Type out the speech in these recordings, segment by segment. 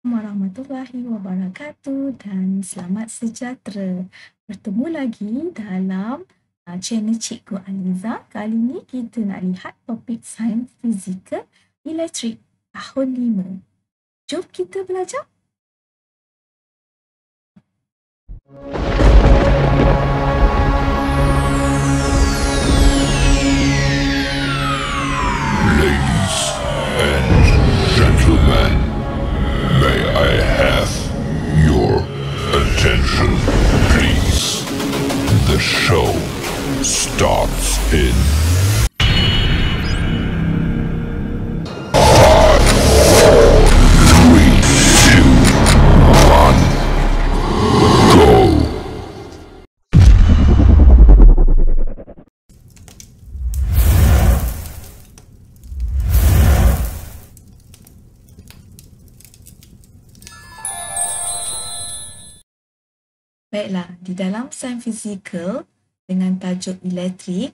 Warahmatullahi wabarakatuh dan selamat sejahtera. Bertemu lagi dalam channel Cikgu Aliza. Kali ini kita nak lihat topik sains fizikal elektrik tahun 5. Jom kita belajar. Ladies and gentlemen, may I have your attention, please? The show starts in 5, 4, 3, 2, 1, go! Baiklah, di dalam sains fizikal dengan tajuk elektrik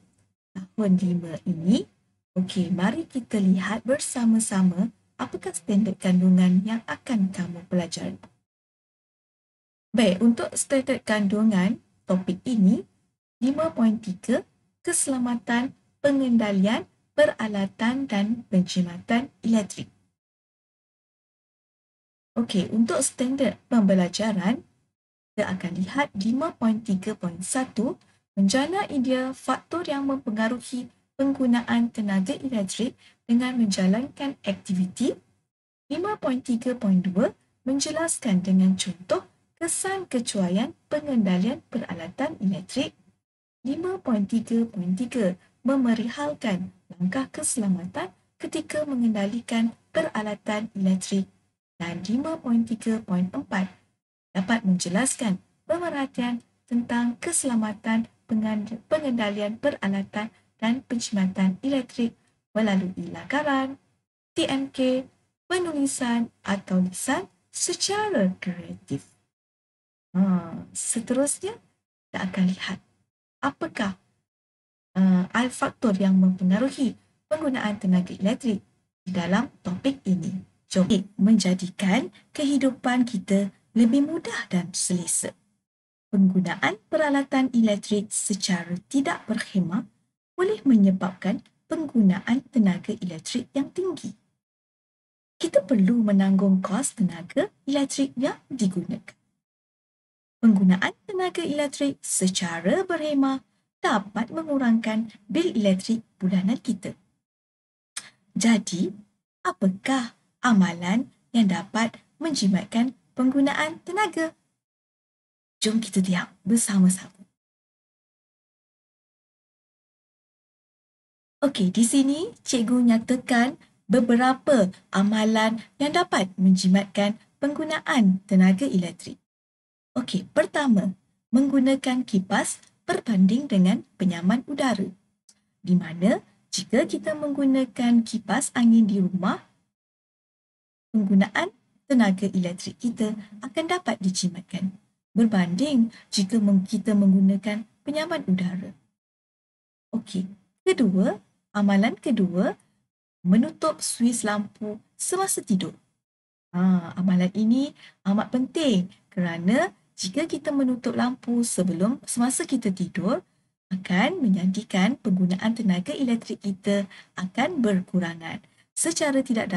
tahun 5 ini, okey, mari kita lihat bersama-sama apakah standard kandungan yang akan kamu pelajari. Baik, untuk standard kandungan topik ini, 5.3 keselamatan pengendalian peralatan dan penjimatan elektrik. Okey, untuk standard pembelajaran, kita akan lihat 5.3.1 menjana idea faktor yang mempengaruhi penggunaan tenaga elektrik dengan menjalankan aktiviti. 5.3.2 menjelaskan dengan contoh kesan kecuaian pengendalian peralatan elektrik. 5.3.3 memerihalkan langkah keselamatan ketika mengendalikan peralatan elektrik. Dan 5.3.4 dapat menjelaskan pemerhatian tentang keselamatan pengendalian peralatan dan penjimatan elektrik melalui lakaran, TMK, penulisan atau lisan secara kreatif. Seterusnya, kita akan lihat apakah faktor yang mempengaruhi penggunaan tenaga elektrik di dalam topik ini. Jom menjadikan kehidupan kita lebih mudah dan selesa. Penggunaan peralatan elektrik secara tidak berkhemah boleh menyebabkan penggunaan tenaga elektrik yang tinggi. Kita perlu menanggung kos tenaga elektrik yang digunakan. Penggunaan tenaga elektrik secara berkhemah dapat mengurangkan bil elektrik bulanan kita. Jadi, apakah amalan yang dapat menjimatkan penggunaan tenaga? Jom kita lihat bersama-sama. Okey, di sini cikgu nyatakan beberapa amalan yang dapat menjimatkan penggunaan tenaga elektrik. Okey, pertama, menggunakan kipas berbanding dengan penyaman udara. Di mana jika kita menggunakan kipas angin di rumah, penggunaan tenaga elektrik kita akan dapat dijimatkan berbanding jika kita menggunakan penyaman udara. Okey, amalan kedua, menutup suis lampu semasa tidur. Amalan ini amat penting kerana jika kita menutup lampu semasa kita tidur, akan menjadikan penggunaan tenaga elektrik kita akan berkurangan. Secara tidak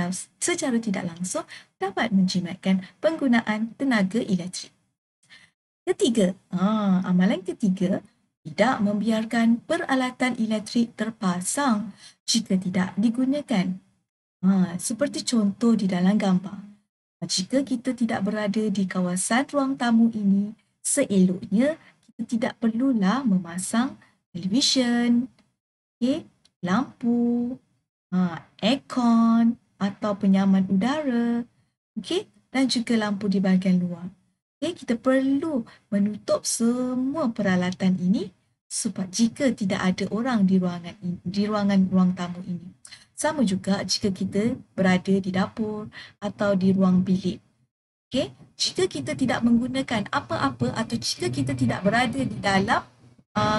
langsung dapat menjimatkan penggunaan tenaga elektrik. Amalan ketiga, tidak membiarkan peralatan elektrik terpasang jika tidak digunakan. Seperti contoh di dalam gambar. Jika kita tidak berada di kawasan ruang tamu ini, seeloknya kita tidak perlulah memasang televisyen, lampu, aircon atau penyaman udara, dan juga lampu di bahagian luar. Kita perlu menutup semua peralatan ini sebab jika tidak ada orang di ruangan ruang tamu ini. Sama juga jika kita berada di dapur atau di ruang bilik. Jika kita tidak menggunakan apa-apa atau jika kita tidak berada di dalam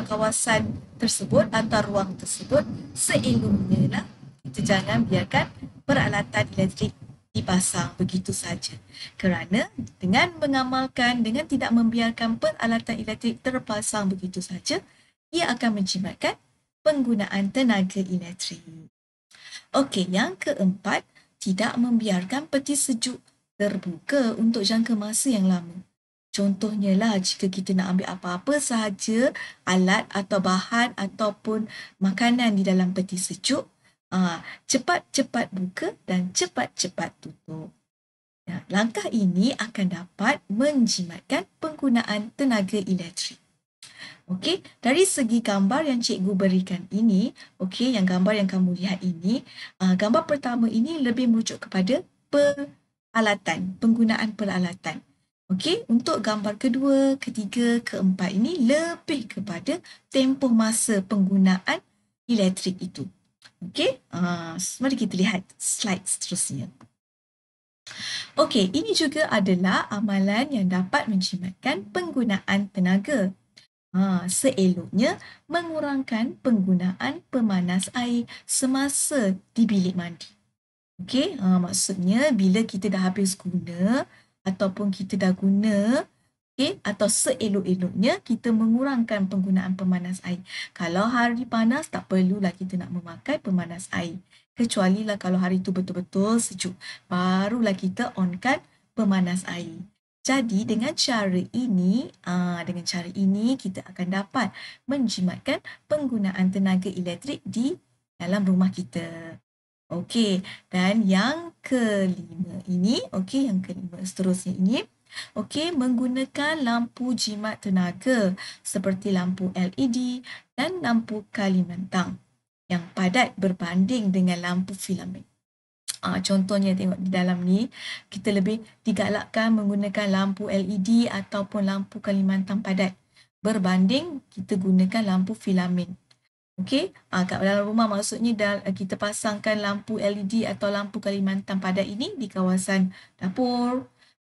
kawasan tersebut atau ruang tersebut, seeloknya lah kita jangan biarkan peralatan elektrik dipasang begitu saja. Kerana dengan mengamalkan, dengan tidak membiarkan peralatan elektrik terpasang begitu saja, ia akan menjimatkan penggunaan tenaga elektrik. Okey, yang keempat, tidak membiarkan peti sejuk terbuka untuk jangka masa yang lama. Contohnya lah, jika kita nak ambil apa-apa sahaja, alat atau bahan ataupun makanan di dalam peti sejuk, cepat-cepat buka dan cepat-cepat tutup. Nah, langkah ini akan dapat menjimatkan penggunaan tenaga elektrik. Okey, dari segi gambar yang cikgu berikan ini, okey, yang gambar yang kamu lihat ini, gambar pertama ini lebih merujuk kepada peralatan, penggunaan peralatan. Okey, untuk gambar kedua, ketiga, keempat ini lebih kepada tempoh masa penggunaan elektrik itu. Okey, mari kita lihat slide seterusnya. Okey, ini juga adalah amalan yang dapat menjimatkan penggunaan tenaga. Seeloknya mengurangkan penggunaan pemanas air semasa di bilik mandi. Okey, maksudnya bila kita dah habis guna ataupun kita dah guna, okey, atau seelok-eloknya kita mengurangkan penggunaan pemanas air. Kalau hari panas tak perlulah kita nak memakai pemanas air. Kecuali lah kalau hari itu betul-betul sejuk, barulah kita onkan pemanas air. Jadi dengan cara ini kita akan dapat menjimatkan penggunaan tenaga elektrik di dalam rumah kita. Okey, dan yang kelima ini, okey, yang kelima seterusnya ini, okey, menggunakan lampu jimat tenaga seperti lampu LED dan lampu Kalimantan yang padat berbanding dengan lampu filament. Contohnya tengok di dalam ni, kita lebih digalakkan menggunakan lampu LED ataupun lampu Kalimantan padat berbanding kita gunakan lampu filament. Okey, kat dalam rumah maksudnya kita pasangkan lampu LED atau lampu Kalimantan padat ini di kawasan dapur,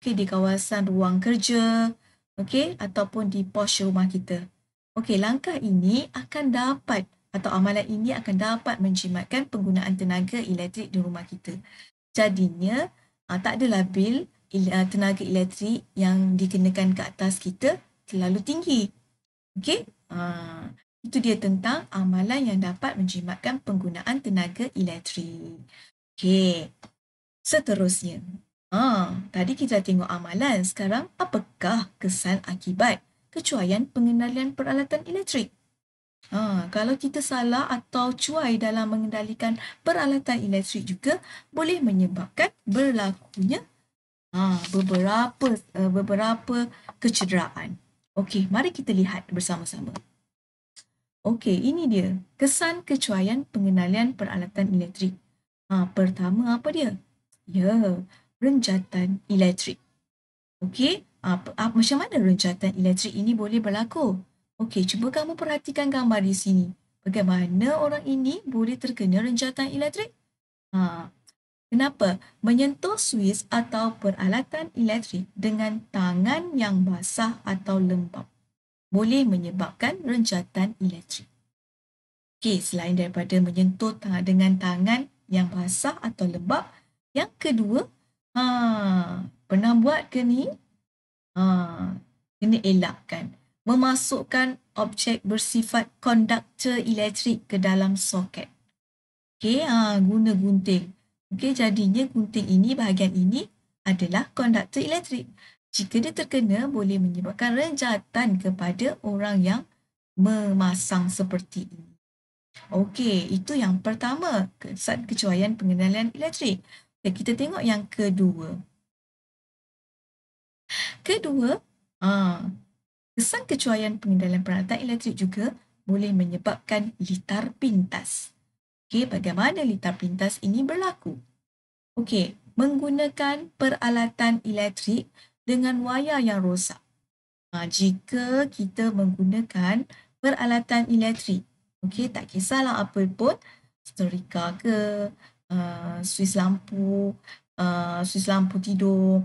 okey, di kawasan ruang kerja, okey, ataupun di pos rumah kita. Okey, langkah ini akan dapat atau amalan ini akan dapat menjimatkan penggunaan tenaga elektrik di rumah kita. Jadinya, tak adalah bil tenaga elektrik yang dikenakan ke atas kita terlalu tinggi. Okey, itu dia tentang amalan yang dapat menjimatkan penggunaan tenaga elektrik. Okey, seterusnya. Tadi kita tengok amalan. Sekarang, apakah kesan akibat kecuaian pengendalian peralatan elektrik? Kalau kita salah atau cuai dalam mengendalikan peralatan elektrik juga boleh menyebabkan berlakunya beberapa kecederaan. Okey, mari kita lihat bersama-sama. Okey, ini dia kesan kecuaian pengendalian peralatan elektrik. Pertama apa dia? Ya, renjatan elektrik. Okey, macam mana renjatan elektrik ini boleh berlaku? Okey, cuba kamu perhatikan gambar di sini. Bagaimana orang ini boleh terkena renjatan elektrik? Kenapa? Menyentuh suis atau peralatan elektrik dengan tangan yang basah atau lembap boleh menyebabkan renjatan elektrik. Okey, selain daripada menyentuh dengan tangan yang basah atau lembap, yang kedua, pernah buat ke ni? Kena elakkan. Memasukkan objek bersifat konduktor elektrik ke dalam soket. Okey, guna gunting. Okey, jadinya gunting ini, bahagian ini adalah konduktor elektrik. Jika dia terkena, boleh menyebabkan renjatan kepada orang yang memasang seperti ini. Okey, itu yang pertama, kesan kecuaian pengendalian elektrik. Okay, kita tengok yang kedua. Kesan kecuaian pengendalian peralatan elektrik juga boleh menyebabkan litar pintas. Okey, bagaimana litar pintas ini berlaku? Okey, menggunakan peralatan elektrik dengan wayar yang rosak. Jika kita menggunakan peralatan elektrik, okey, tak kisahlah apa pun, setrika ke, suis lampu tidur,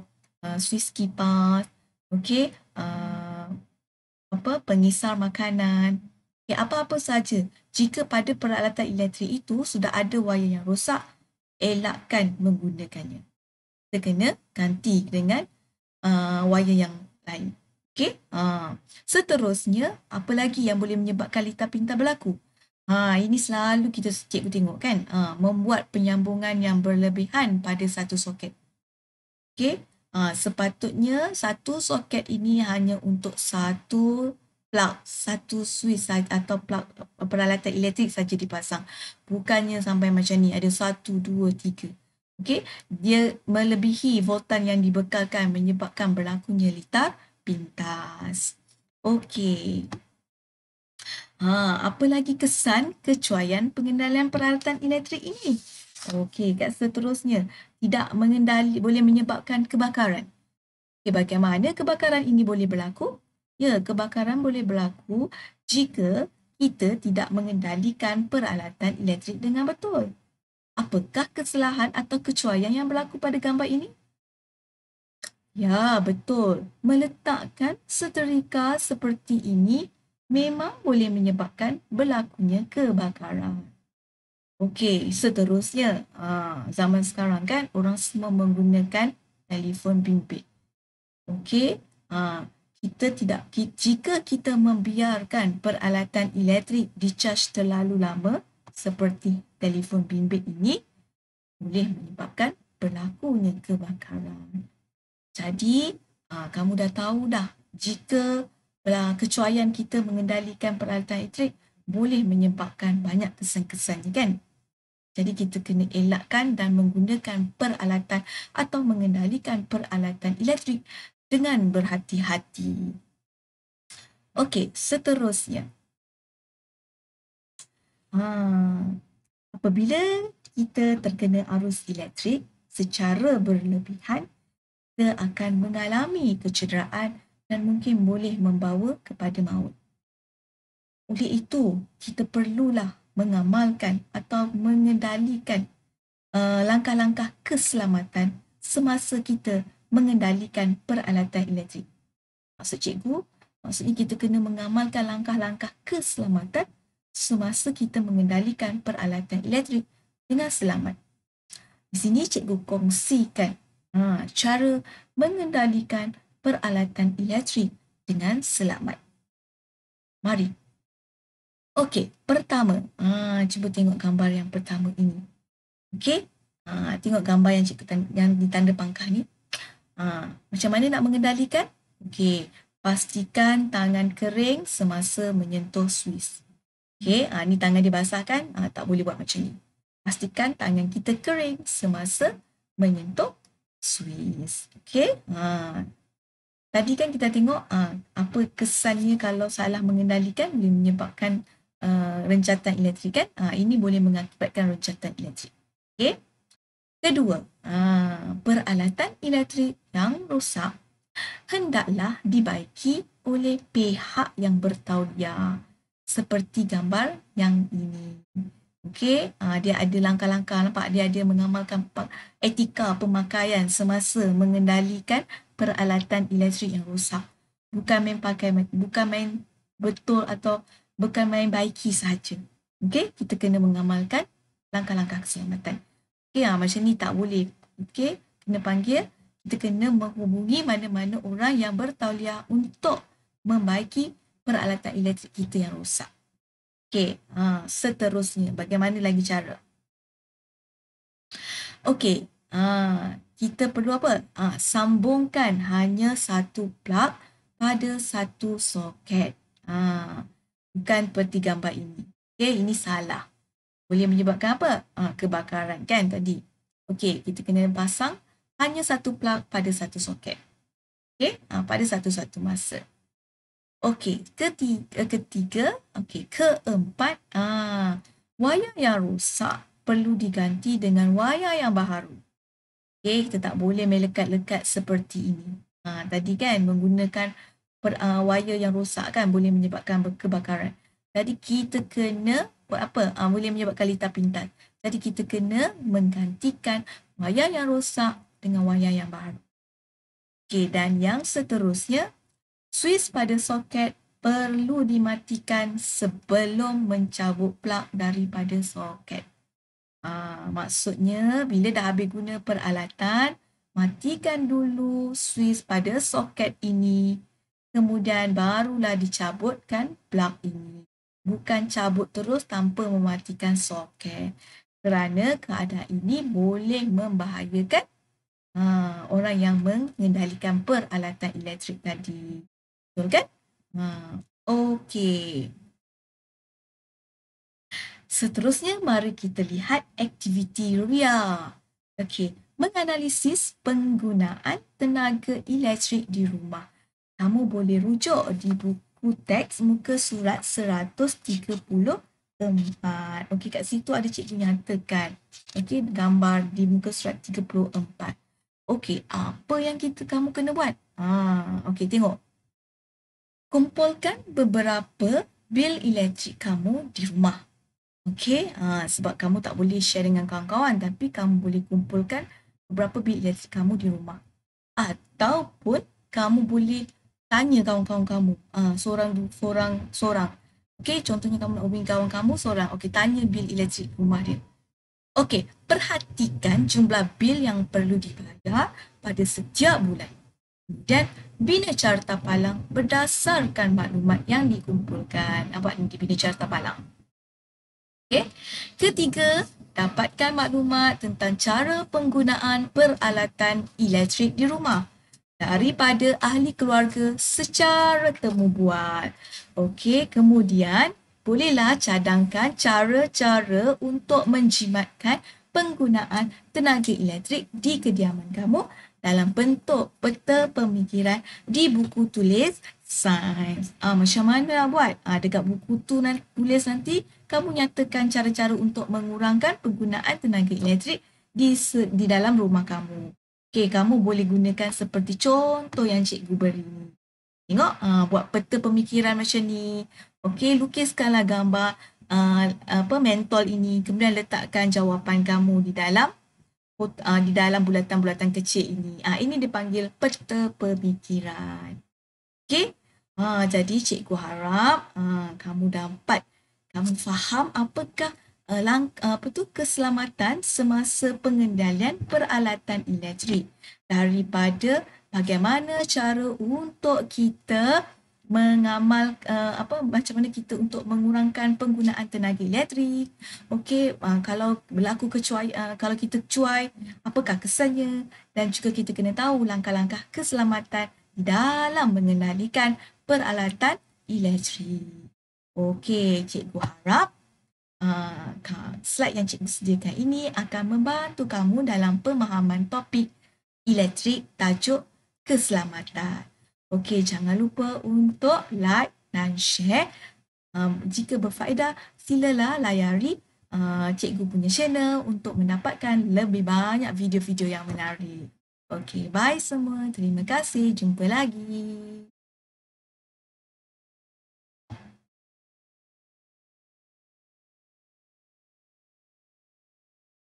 suis kipas, okey, pengisar makanan, apa-apa saja. Jika pada peralatan elektrik itu sudah ada wayar yang rosak, elakkan menggunakannya. kita kena ganti dengan wayar yang lain. Okey. Seterusnya, apa lagi yang boleh menyebabkan litar pintar berlaku? Ini selalu kita cikgu tengok kan. Membuat penyambungan yang berlebihan pada satu soket. Okey. Sepatutnya satu soket ini hanya untuk satu plug, satu switch atau plug peralatan elektrik saja dipasang. Bukannya sampai macam ni, ada 1, 2, 3. Okey, dia melebihi voltan yang dibekalkan menyebabkan berlakunya litar pintas. Okey. Apa lagi kesan kecuaian pengendalian peralatan elektrik ini? Okey, kat seterusnya, tidak mengendali boleh menyebabkan kebakaran. Okay, bagaimana kebakaran ini boleh berlaku? Ya, kebakaran boleh berlaku jika kita tidak mengendalikan peralatan elektrik dengan betul. Apakah kesalahan atau kecuaian yang berlaku pada gambar ini? Ya, betul. Meletakkan seterika seperti ini memang boleh menyebabkan berlakunya kebakaran. Okey, seterusnya, zaman sekarang kan orang semua menggunakan telefon bimbit. Okey, jika kita membiarkan peralatan elektrik dicas terlalu lama seperti telefon bimbit ini, boleh menyebabkan berlakunya kebakaran. Jadi, kamu dah tahu dah, jika kecuaian kita mengendalikan peralatan elektrik boleh menyebabkan banyak kesan-kesannya kan? Jadi kita kena elakkan dan menggunakan peralatan atau mengendalikan peralatan elektrik dengan berhati-hati. Okey, seterusnya. Apabila kita terkena arus elektrik secara berlebihan, kita akan mengalami kecederaan dan mungkin boleh membawa kepada maut. Oleh itu, kita perlulah mengamalkan atau mengendalikan langkah-langkah keselamatan semasa kita mengendalikan peralatan elektrik. Maksud cikgu, maksudnya kita kena mengamalkan langkah-langkah keselamatan semasa kita mengendalikan peralatan elektrik dengan selamat. Di sini cikgu kongsikan cara mengendalikan peralatan elektrik dengan selamat. Mari. Okey, pertama, cuba tengok gambar yang pertama ini. Okey, tengok gambar yang ditanda pangkah ni. Macam mana nak mengendalikan? Okey, pastikan tangan kering semasa menyentuh switch. Okey, ni tangan dia basah kan? Tak boleh buat macam ni. Pastikan tangan kita kering semasa menyentuh switch. Okey, tadi kan kita tengok apa kesannya kalau salah mengendalikan boleh menyebabkan rencatan elektrik kan? Ini boleh mengakibatkan rencatan elektrik. Okey. Kedua, peralatan elektrik yang rosak hendaklah dibaiki oleh pihak yang bertauliah seperti gambar yang ini. Okey, dia ada langkah-langkah, nampak dia ada mengamalkan etika pemakaian semasa mengendalikan peralatan elektrik yang rosak. Bukan main betul atau bukan main baiki sahaja. Okey, kita kena mengamalkan langkah-langkah keselamatan. Okey, macam ni tak boleh. Okey, kena panggil, kita kena menghubungi mana-mana orang yang bertauliah untuk membaiki peralatan elektrik kita yang rosak. Okey, seterusnya bagaimana lagi cara? Okey, kita perlu apa? Sambungkan hanya satu plug pada satu soket. Bukan seperti gambar ini. Okey, ini salah. Boleh menyebabkan apa? Kebakaran kan tadi. Okey, kita kena pasang hanya satu plug pada satu soket. Okey, pada satu-satu masa. Okey, ketiga, keempat, wayar yang rosak perlu diganti dengan wayar yang baharu. Okey, kita tak boleh melekat-lekat seperti ini. Tadi kan menggunakan wayar yang rosak kan boleh menyebabkan kebakaran. Jadi kita kena buat apa? Boleh menyebabkan litar pintar. Jadi kita kena menggantikan wayar yang rosak dengan wayar yang baru. Okey, dan yang seterusnya, switch pada soket perlu dimatikan sebelum mencabut plug daripada soket. Maksudnya bila dah habis guna peralatan, matikan dulu switch pada soket ini. Kemudian barulah dicabutkan plug ini. Bukan cabut terus tanpa mematikan soket. Kerana keadaan ini boleh membahayakan orang yang mengendalikan peralatan elektrik tadi. Betul kan? Okey. Seterusnya, mari kita lihat aktiviti Ria. Okey, menganalisis penggunaan tenaga elektrik di rumah. Kamu boleh rujuk di buku teks muka surat 134. Okey, kat situ ada cikgu nyatakan. Okey, gambar di muka surat 34. Okey, apa yang kamu kena buat? Okey, tengok. Kumpulkan beberapa bil elektrik kamu di rumah. Okey, sebab kamu tak boleh share dengan kawan-kawan, tapi kamu boleh kumpulkan beberapa bil elektrik kamu di rumah. Ataupun kamu boleh tanya kawan-kawan kamu, seorang-seorang. Okey, contohnya kamu nak hubungi kawan kamu seorang. Okey, tanya bil elektrik rumah dia. Okey, perhatikan jumlah bil yang perlu dibayar pada setiap bulan. Dan bina carta palang berdasarkan maklumat yang dikumpulkan. Nampak ni bina carta palang. Okay. Ketiga, dapatkan maklumat tentang cara penggunaan peralatan elektrik di rumah daripada ahli keluarga secara temu bual. Okey, kemudian bolehlah cadangkan cara-cara untuk menjimatkan penggunaan tenaga elektrik di kediaman kamu dalam bentuk peta pemikiran di buku tulis sains. Macam mana nak buat? Dekat buku tu tulis nanti kamu nyatakan cara-cara untuk mengurangkan penggunaan tenaga elektrik di dalam rumah kamu. Okey, kamu boleh gunakan seperti contoh yang cikgu beri. Tengok, buat peta pemikiran macam ni. Okey, lukiskanlah gambar mentol ini. Kemudian letakkan jawapan kamu di dalam bulatan-bulatan kecil ini. Ini dipanggil peta pemikiran. Okey, jadi cikgu harap kamu faham apakah keselamatan semasa pengendalian peralatan elektrik, daripada bagaimana cara untuk kita mengamal macam mana kita untuk mengurangkan penggunaan tenaga elektrik. Okey, kalau berlaku kalau kita cuai, apakah kesannya, dan juga kita kena tahu langkah-langkah keselamatan dalam mengendalikan peralatan elektrik. Okey, cikgu harap slide yang cikgu sediakan ini akan membantu kamu dalam pemahaman topik elektrik tajuk keselamatan. Okey, jangan lupa untuk like dan share. Jika berfaedah, silalah layari cikgu punya channel untuk mendapatkan lebih banyak video-video yang menarik. Okey, bye semua. Terima kasih. Jumpa lagi.